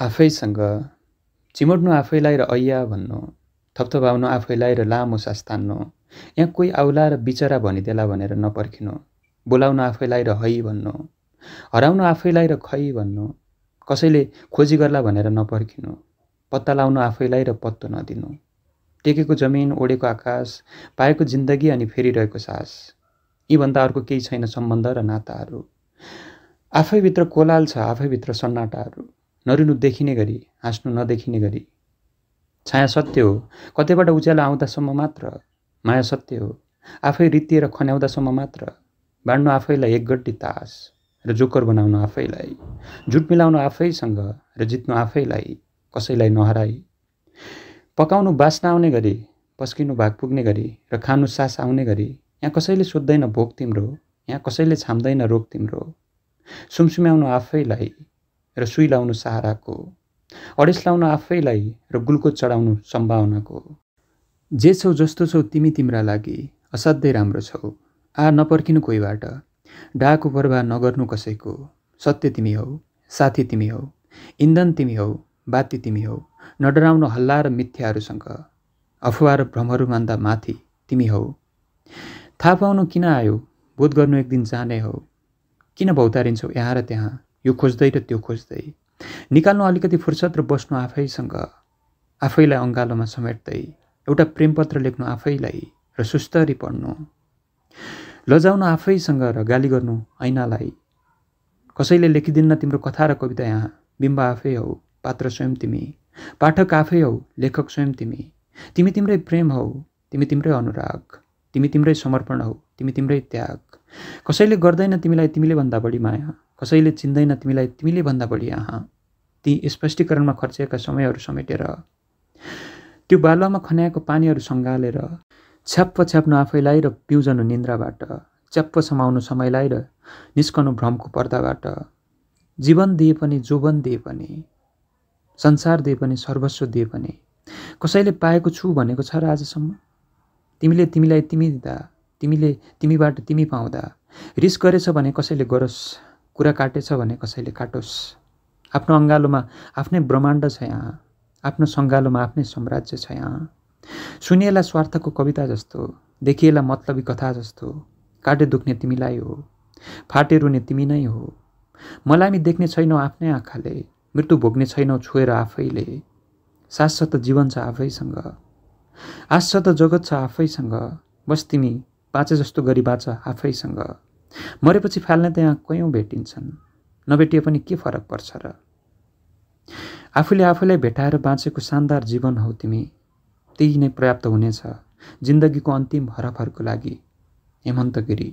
आफैसँग चिमोड्नु आफैलाई र ऐया भन्नु, थपथपाउनु आफैलाई र लामो सास तान्नु, यहाँ कोही आउला र बिचरा भनिदेला भनेर नपर्खिनु, बोलाउनु आफैलाई र है भन्नु, हराउनु आफैलाई र खै भन्नु, कसैले खोजी गर्ला भनेर नपर्खिनु, पत्ता लाउनु आफैलाई र पत्तो नदिनु, टेकेको जमिन, ओडेको आकाश, पाएको जिन्दगी अनि फेरिरहेको सास, यीभन्दा अर्को केही छैन सम्बन्ध र नाताहरू। आफैभित्र कोलाल छ, आफैभित्र सन्नाटाहरू, नरुनु देखिने गरी, हाँस्नु नदेखिने गरी। छाया सत्य हो, कतैबाट उज्यालो आउँदासम्म मात्र। माया सत्य हो, आफै रित्तिएर खन्याउँदासम्म मात्र। बाँड्नु आफैलाई एक गड्डी तास र जोकर बनाउनु आफैलाई, जुट मिलाउनु आफैसँग र जित्नु आफैलाई, कसैलाई नहराई। पकाउनु बास्ना आउने गरी, पस्किनु भाग पुग्ने गरी र खानु सास आउने गरी। यहाँ कसैले सोध्दैन भोक तिम्रो, यहाँ कसैले छाम्दैन रोग तिम्रो। सुमसुम्याउनु आफैलाई र सुई लाउनु सहाराको, अडेस लाउनु आफैलाई र गुल्को चढाउनु सम्भावनाको। जे छौ जस्तो छौ तिमी तिम्रा लागि, असाध्यै राम्रो छौ, आ नपर्खिनु कोहीबाट, डाको प्रवाह नगर्नु कसैको। सत्य तिमी हौ, साथी तिमी हौ, इन्धन तिमी हौ, बाती तिमी हौ, नडराउनु हल्ला र मिथ्याहरूसँग, अफवाह र भ्रमहरू मान्दा माथि तिमी हौ। थाहा पाउनु किन आयो, बोध गर्नु एक दिन जाने हो, किन भौतारिन्छौ यहाँ र त्यहाँ, यो खोज्दै र त्यो खोज्दै। निकाल्नु अलिकति फुर्सद र बस्नु आफैसँग, आफैलाई अङ्गालोमा समेट्दै, एउटा प्रेमपत्र लेख्नु आफैलाई र सुस्तरी पढ्नु। लजाउनु आफैसँग र गाली गर्नु ऐनालाई। कसैले लेखिदिन्न तिम्रो कथा र कविता यहाँ, बिम्ब आफै हौ, पात्र स्वयं तिमी, पाठक आफै हौ, लेखक स्वयं तिमी। तिमी तिम्रै प्रेम हौ, तिमी तिम्रै अनुराग, तिमी तिम्रै समर्पण हौ, तिमी तिम्रै त्याग। कसैले गर्दैन तिमीलाई तिमीले भन्दा बढी माया, कसैले चिन्दैन तिमीलाई तिमीले भन्दा बढी यहाँ। ती स्पष्टीकरणमा खर्चिएका समयहरू समेटेर, त्यो बालुवामा खन्याएको पानीहरू सँगालेर, छ्याप्प छ्याप्नु आफैलाई र पिउजनु निन्द्राबाट, च्याप्प समाउनु समयलाई र निस्कनु भ्रमको पर्दाबाट। जीवन दिए पनि, जोवन दिए पनि, संसार दिए पनि, सर्वस्व दिए पनि, कसैले पाएको छु भनेको छ र आजसम्म? तिमीले तिमीलाई तिमी दिँदा, तिमीले तिमीबाट तिमी पाउँदा, रिस गरेछ भने कसैले गरोस्, कुरा काटेछ भने कसैले काटोस्। आफ्नो अङ्गालोमा आफ्नै ब्रह्माण्ड छ यहाँ, आफ्नो सङ्गालोमा आफ्नै साम्राज्य छ यहाँ। सुनिएला स्वार्थको कविता जस्तो, देखिएला मतलबी कथा जस्तो, काटे दुख्ने तिमीलाई हो, फाटे रुने तिमी नै हो। मलामी देख्ने छैनौ आफ्नै आँखाले, मृत्यु भोग्ने छैनौ छोएर आफैले। सास छ त जीवन छ आफैसँग, आश छ त जगत छ आफैसँग, बस तिमी बाँचे जस्तो गरी बाँच आफैसँग। मरेपछि फाल्ने त यहाँ कयौँ भेटिन्छन्, नभेटिए पनि के फरक पर्छ र। आफूले आफूलाई भेटाएर बाँचेको शानदार जीवन हौ तिमी, त्यही नै पर्याप्त हुनेछ जिन्दगीको अन्तिम हरफहरूको लागि। हेमन्त गिरी।